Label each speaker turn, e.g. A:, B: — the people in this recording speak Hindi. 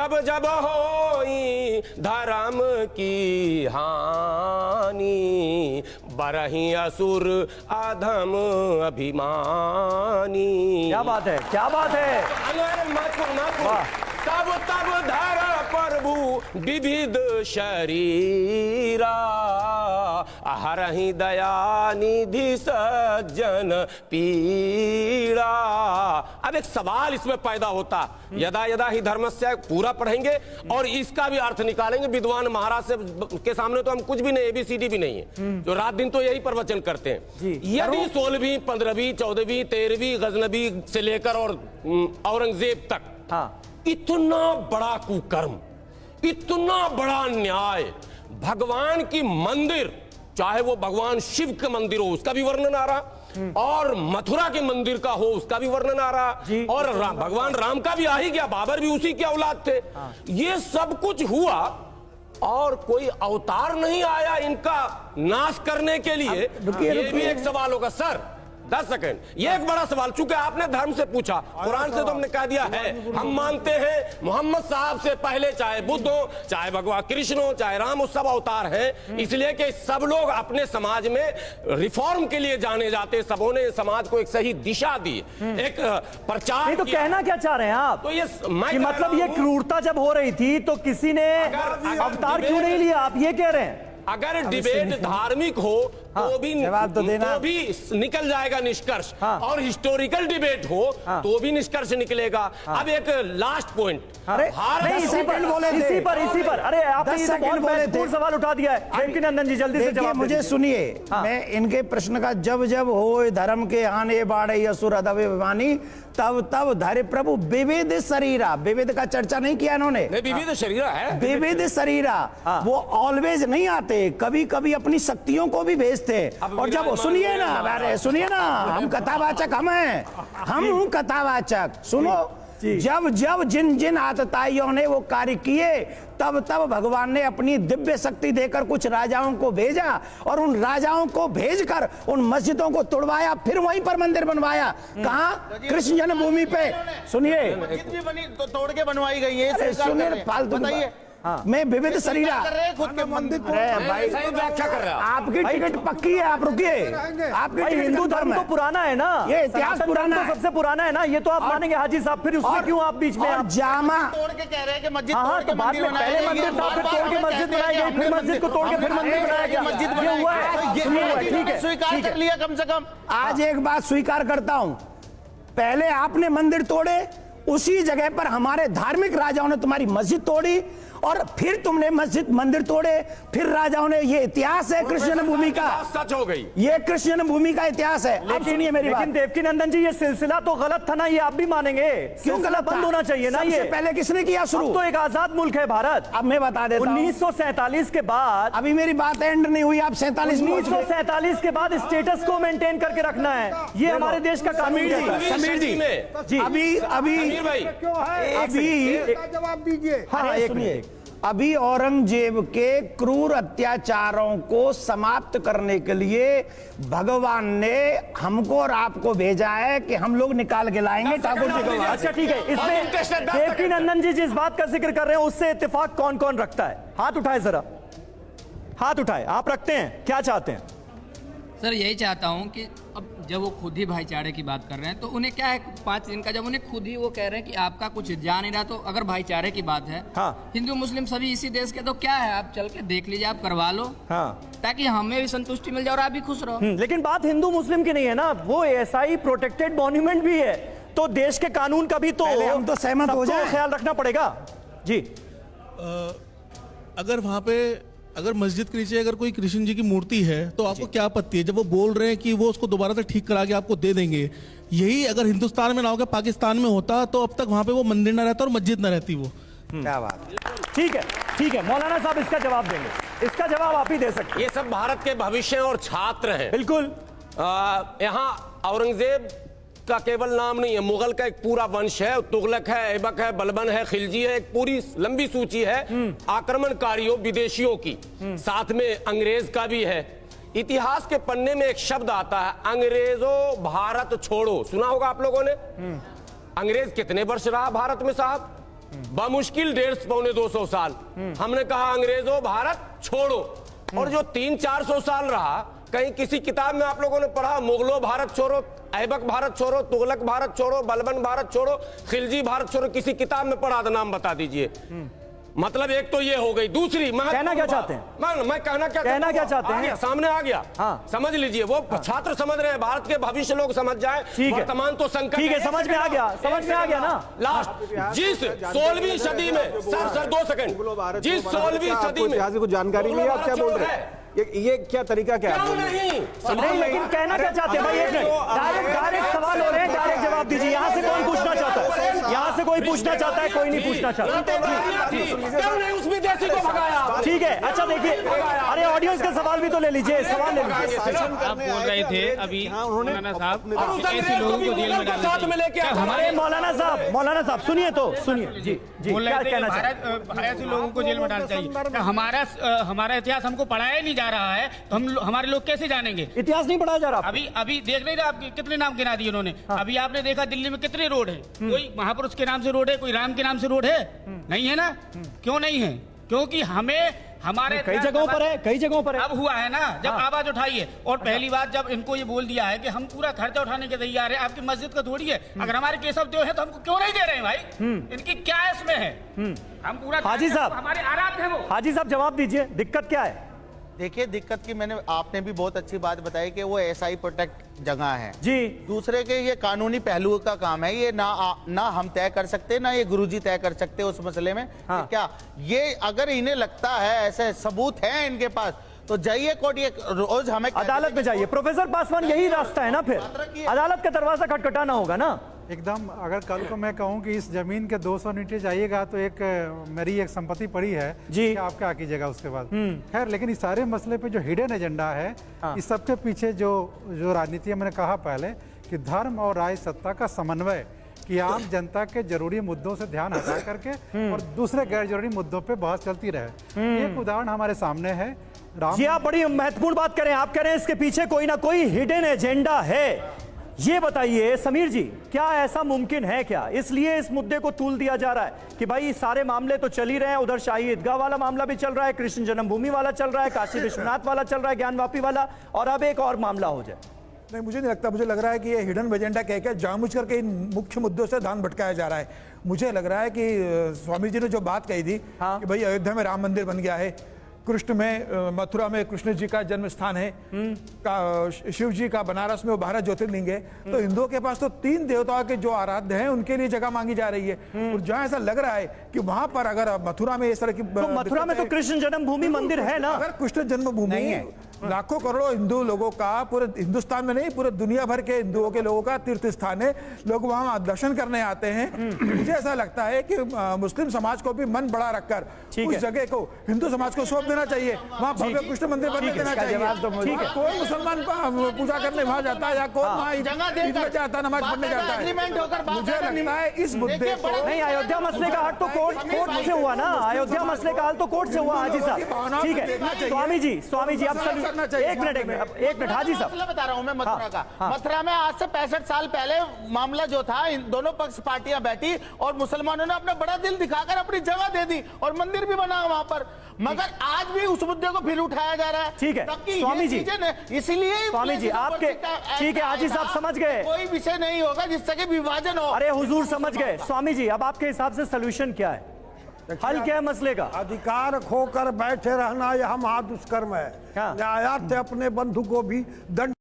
A: तब जब होई धर्म की हानि, बरही असुर अधम अभिमानी।
B: क्या बात है, क्या बात है।
A: तब तब धर प्रभु विविध शरीरा, हरहि दया निधि सज्जन पीड़ा। अब एक सवाल इसमें पैदा होता, यदा यदा ही धर्मस्य पूरा पढ़ेंगे और इसका भी अर्थ निकालेंगे। विद्वान महाराज से के सामने तो हम कुछ भी नहीं, ABCD भी नहीं है, जो रात दिन तो यही प्रवचन करते हैं। यदि 16वीं 15वीं 14वीं 13वीं गजनबी से लेकर और औरंगजेब तक,
B: हाँ,
A: इतना बड़ा कुकर्म, इतना बड़ा न्याय, भगवान की मंदिर, चाहे वो भगवान शिव का मंदिर हो उसका भी वर्णन आ रहा, और मथुरा के मंदिर का हो उसका भी वर्णन आ रहा, और भगवान राम का भी आ ही गया, बाबर भी उसी के औलाद थे। ये सब कुछ हुआ और कोई अवतार नहीं आया इनका नाश करने के लिए। ये भी एक सवाल होगा सर। 10 सेकंड, ये एक बड़ा सवाल, चूंकि आपने धर्म से पूछा, कुरान से तो हमने कह दिया है, हम मानते हैं मोहम्मद साहब से पहले चाहे बुद्ध हो, चाहे भगवान कृष्ण हो, चाहे राम हो, सब अवतार हैं, इसलिए कि सब लोग अपने समाज में रिफॉर्म के लिए जाने जाते, सबों ने समाज को एक सही दिशा दी, एक प्रचार।
B: तो कहना क्या चाह रहे हैं आप?
A: तो ये
B: मतलब ये क्रूरता जब हो रही थी तो किसी ने अवतार क्यों नहीं लिया, आप ये कह रहे हैं?
A: अगर डिबेट धार्मिक हो तो भी
C: जवाब तो देना,
A: तो भी निकल जाएगा निष्कर्ष, और हिस्टोरिकल डिबेट हो तो भी निष्कर्ष निकलेगा। अब एक लास्ट पॉइंट,
B: अरे इसी पर अरे आपने ये बहुत महत्वपूर्ण सवाल उठा दिया है। देवकीनंदन जी जल्दी से जवाब
C: मुझे सुनिए। मैं इनके प्रश्न का जब जब हो धर्म के आने बाढ़े असुर अधम अभिमानी, तब तब धरे प्रभु विविध शरीरा, विविध का चर्चा नहीं किया इन्होंने।
A: विविध शरीरा है,
C: विविध शरीरा, वो ऑलवेज नहीं आते, कभी कभी अपनी शक्तियों को भी भेजते। और जब सुनिए ना, अरे सुनिए ना, हम कथावाचक हम हैं, हम कथावाचक, सुनो। जब जब जिन जिन आतताइयों ने वो कार्य किए, तब तब भगवान ने अपनी दिव्य शक्ति देकर कुछ राजाओं को भेजा, और उन राजाओं को भेजकर उन मस्जिदों को तोड़वाया, फिर वहीं पर मंदिर बनवाया। कहाँ? कृष्ण जन्मभूमि पे। सुनिए,
D: मस्जिद भी बनी तो तोड़ के बनवाई गई है।
C: सुनिए, फालतू बताइए। मैं विविध शरीरा
D: खुद के मंदिर को
A: व्याख्या कर रहा है।
C: आपकी टिकट पक्की है, आप रुकिए। आपकी
B: हिंदू धर्म तो पुराना है ना,
C: ये इतिहास पुराना है,
B: सबसे पुराना है ना, ये तो आप मानेंगे हाजी साहब, फिर उसमें क्यों आप बीच में
C: जामा
D: तोड़ के कह रहे हैं कि मस्जिद
B: हाँ, तो बाद में पहले मंदिर था, फिर तोड़ के मस्जिद बनाई गई, फिर मस्जिद को तोड़ के फिर मंदिर बनाया गया,
D: मस्जिद
B: ये हुआ है। ठीक है,
D: स्वीकार कर लिया कम से कम।
C: आज एक बात स्वीकार करता हूं, पहले आपने मंदिर तोड़े, उसी जगह पर हमारे धार्मिक राजाओं ने तुम्हारी मस्जिद तोड़ी, और फिर तुमने मस्जिद मंदिर तोड़े, फिर राजाओं ने। ये इतिहास है कृष्ण जन्मभूमि का,
A: सच हो गई,
C: ये कृष्ण जन्मभूमि का इतिहास है। अब सुनिए मेरी बात।
B: लेकिन देवकीनंदन जी ये सिलसिला तो गलत था ना, ये आप भी मानेंगे?
C: क्यों गलत
B: बंद होना चाहिए ना? ये
C: पहले किसने किया शुरू?
B: तो एक आजाद मुल्क है भारत।
C: अब मैं बता देता हूं,
B: 1947 के बाद,
C: अभी मेरी बात एंड नहीं हुई, आप
B: 1947 के बाद स्टेटस को मेंटेन करके रखना है, ये हमारे देश का कानून है।
C: समीर जी,
D: जवाब दीजिए।
C: हाँ, सुनिए, अभी औरंगजेब के क्रूर अत्याचारों को समाप्त करने के लिए भगवान ने हमको और आपको भेजा है कि हम लोग निकाल के लाएंगे ठाकुर जी को।
B: अच्छा ठीक है, इसमें देवकीनंदन जी जिस बात का जिक्र कर रहे हैं उससे इत्तेफाक कौन कौन रखता है? हाथ उठाए जरा, हाथ उठाए। आप रखते हैं? क्या चाहते हैं?
E: सर यही चाहता हूं कि अब जब वो खुद ही भाईचारे की बात कर रहे हैं तो उन्हें क्या है 5 दिन का, जब उन्हें खुद ही वो कह रहे हैं कि आपका कुछ जा नहीं रहा, तो अगर भाईचारे की बात है,
B: हाँ,
E: हिंदू मुस्लिम सभी इसी देश के, तो क्या है आप चल के देख लीजिए, आप करवा लो,
B: हाँ,
E: ताकि हमें भी संतुष्टि मिल जाए और आप भी खुश रहो।
B: लेकिन बात हिंदू मुस्लिम की नहीं है ना, वो ऐसा ही प्रोटेक्टेड मॉन्यूमेंट भी है, तो देश के कानून का भी तो
C: हम तो सहमत हो जाए,
B: ख्याल रखना पड़ेगा जी।
F: अगर वहां पे अगर मस्जिद के नीचे अगर कोई कृष्ण जी की मूर्ति है तो आपको क्या आपत्ति है? जब वो बोल रहे हैं कि वो उसको दोबारा से ठीक करा के आपको दे देंगे, यही अगर हिंदुस्तान में ना होकर पाकिस्तान में होता तो अब तक वहां पे वो मंदिर ना रहता और मस्जिद ना रहती वो।
C: क्या बात।
B: ठीक है, ठीक है, मौलाना साहब इसका जवाब देंगे, इसका जवाब आप ही दे सकते हैं।
A: ये सब भारत के भविष्य और छात्र हैं।
B: बिल्कुल।
A: यहाँ औरंगजेब का केवल नाम नहीं है, मुगल का एक पूरा वंश है, तुगलक है, ऐबक है, बलबन है, खिलजी है, एक पूरी लंबी सूची है आक्रमणकारियों विदेशियों की, साथ में अंग्रेज का भी है। इतिहास के पन्ने में एक शब्द आता है, अंग्रेजों भारत छोड़ो, सुना होगा आप लोगों ने। अंग्रेज कितने वर्ष रहा भारत में साहब? बमुश्किल 150-200 साल। हमने कहा अंग्रेजों भारत छोड़ो, और जो 300-400 साल रहा, कहीं किसी किताब में आप लोगों ने पढ़ा मुगलों भारत छोड़ो, ऐबक भारत छोड़ो, तुगलक भारत छोड़ो, बलबन भारत छोड़ो, खिलजी भारत छोड़ो, किसी किताब में पढ़ा तो नाम बता दीजिए। मतलब एक तो ये हो गई। दूसरी
B: कहना क्या चाहते हैं?
A: मैं कहना क्या
B: चाहते हैं?
A: सामने आ गया।
B: हाँ।
A: समझ लीजिए, वो छात्र समझ रहे हैं, भारत के भविष्य लोग समझ जाए।
B: ठीक है,
A: वर्तमान तो संकट
B: ठीक है, समझ में आ गया, समझ में आ गया ना।
A: लास्ट जिस 16वीं सदी में, सर 2 सेकंड, जिस 16वीं सदी में
G: यहाँ से कुछ जानकारी नहीं है, आप क्या बोल रहे हैं? ये क्या तरीका क्या है?
B: नहीं, लेकिन कहना क्या चाहते हैं भाई? एक मिनट, डायरेक्ट सवाल हो रहे हैं, डायरेक्ट जवाब दीजिए। यहाँ से कौन पूछना चाहता है? यहाँ से कोई पूछना चाहता है? कोई नहीं पूछना चाहता।
A: क्यों नहीं उस विदेशी को भगाया?
B: ठीक है, अच्छा देखिए, अरे ऑडियंस का सवाल भी तो ले लीजिए, सवाल ले लीजिए।
H: आप बोल रहे थे अभी मौलाना साहब,
A: और उस
H: ऐसे
A: अंग्रेज
H: लोगों
A: को भी
H: को जेल में
A: मुगल को साथ में लेके आए।
B: हमारे मौलाना साहब सुनिए तो, सुनिए जी जी,
H: बोल
B: क्या
H: रहे थे
B: कहना चाहते हैं?
H: भारत ऐसे लोगों को जेल में डालना चाहिए। हमारा इतिहास हमको पढ़ाया ही नहीं जा रहा है, तो हमारे लोग कैसे जानेंगे?
B: इतिहास नहीं पढ़ा जा रहा आपको?
H: अभी देख रहे थे आप कितने नाम गिना दिए उन्होंने। अभी आपने देखा दिल्ली में कितने रोड है, कोई महापुरुष के नाम से रोड है, कोई राम के नाम से रोड है? नहीं है ना। क्यों नहीं है? क्योंकि हमारे
B: कई जगहों पर है, कई जगहों पर है।
H: अब हुआ है ना, जब आवाज उठाई है। और पहली बात, जब इनको ये बोल दिया है कि हम पूरा खर्चा उठाने के तैयार है, आपकी मस्जिद का थोड़ी है। अगर हमारे केशव देव है तो हमको क्यों नहीं दे रहे हैं भाई? इनकी क्या इसमें है? हम पूरा
B: हाजी साहब,
H: हमारे आराध्य है वो।
B: हाजी साहब जवाब दीजिए, दिक्कत क्या है?
D: देखिए, दिक्कत की आपने भी बहुत अच्छी बात बताई कि वो एसआई प्रोटेक्ट जगह है
B: जी।
D: दूसरे के ये कानूनी पहलुओं का काम है, ये ना हम तय कर सकते, ना ये गुरुजी तय कर सकते उस मसले में।
B: हाँ।
D: क्या ये अगर इन्हें लगता है, ऐसे सबूत है इनके पास, तो जाइए कोर्ट, ये रोज हमें
B: अदालत में जाइए। प्रोफेसर पासवान, यही रास्ता है ना, फिर अदालत का दरवाजा खटखटाना होगा ना।
I: एकदम। अगर कल को मैं कहूं कि इस जमीन के 200 नीचे जाइएगा तो मेरी एक संपत्ति पड़ी है
B: जी,
I: कि आप क्या कीजिएगा उसके बाद। खैर, लेकिन इस सारे मसले पे जो हिडन एजेंडा है, इस सबके पीछे जो राजनीति है, मैंने कहा पहले कि धर्म और राज सत्ता का समन्वय, कि आम जनता के जरूरी मुद्दों से ध्यान हटा करके और दूसरे गैर जरूरी मुद्दों पे बहस चलती रहे। एक उदाहरण हमारे सामने है।
B: जी, आप बड़ी महत्वपूर्ण बात करें। आप कह रहे हैं इसके पीछे कोई ना कोई हिडन एजेंडा है। ये बताइए समीर जी, क्या ऐसा मुमकिन है क्या? इसलिए इस मुद्दे को तूल दिया जा रहा है कि भाई सारे मामले तो चल ही रहे हैं, उधर शाही ईदगाह वाला मामला भी चल रहा है, कृष्ण जन्मभूमि वाला चल रहा है, काशी विश्वनाथ वाला चल रहा है, ज्ञानवापी वाला, और अब एक और मामला हो जाए।
J: नहीं, मुझे नहीं लगता। मुझे लग रहा है कि ये हिडन एजेंडा कह के जानबूझ करके इन मुख्य मुद्दों से ध्यान भटकाया जा रहा है। मुझे लग रहा है कि स्वामी जी ने जो बात कही थी कि भाई अयोध्या में राम मंदिर बन गया है, कृष्ण में मथुरा में कृष्ण जी का जन्म स्थान है, शिव जी का बनारस में वो 12 ज्योतिर्लिंग है, तो हिंदुओं के पास तो 3 देवताओं के जो आराध्य हैं उनके लिए जगह मांगी जा रही है। और जहां ऐसा लग रहा है कि वहां पर अगर मथुरा में इस तरह की,
B: तो मथुरा में तो कृष्ण जन्मभूमि मंदिर है ना।
J: अगर कृष्ण जन्मभूमि है, लाखों करोड़ों हिंदू लोगों का, पूरे हिंदुस्तान में नहीं पूरे दुनिया भर के हिंदुओं के लोगों का तीर्थ स्थान है, लोग वहां दर्शन करने आते हैं। मुझे ऐसा लगता है कि मुस्लिम समाज को भी मन बड़ा रखकर उस जगह को हिंदू समाज को सौंप देना चाहिए, वहां भव्य कृष्ण मंदिर बनने देना चाहिए। ठीक है, कोई मुसलमान पूजा करने वहां जाता है या कोई वहां ईद में जाता है, नमाज पढ़ने जाता है। मुझे लगता है इस मुद्दे को
B: नहीं, अयोध्या मसले का हल तो कोर्ट से हुआ ना, अयोध्या मसले का हल तो कोर्ट से हुआ। हाजी साहब ठीक है, स्वामी जी आप एक मिनट हाजी साहब,
D: बता रहा हूं मैं मथुरा का। मथुरा में आज से 65 साल पहले मामला जो था, इन दोनों पक्ष पार्टियां बैठी और मुसलमानों ने अपना बड़ा दिल दिखाकर अपनी जगह दे दी और मंदिर भी बना वहां पर, मगर आज भी उस मुद्दे को फिर उठाया जा रहा है।
B: ठीक है स्वामी जी,
D: इसीलिए
B: स्वामी जी आपके, ठीक है हाजी साहब समझ गए,
D: कोई विषय नहीं होगा जिससे कि विभाजन हो।
B: अरे हुजूर समझ गए। स्वामी जी अब आपके हिसाब से सोल्यूशन क्या है, हल क्या है मसले का?
G: अधिकार खोकर बैठे रहना यह महादुष्कर्म है। न्यायालय अपने बंधु को भी दंड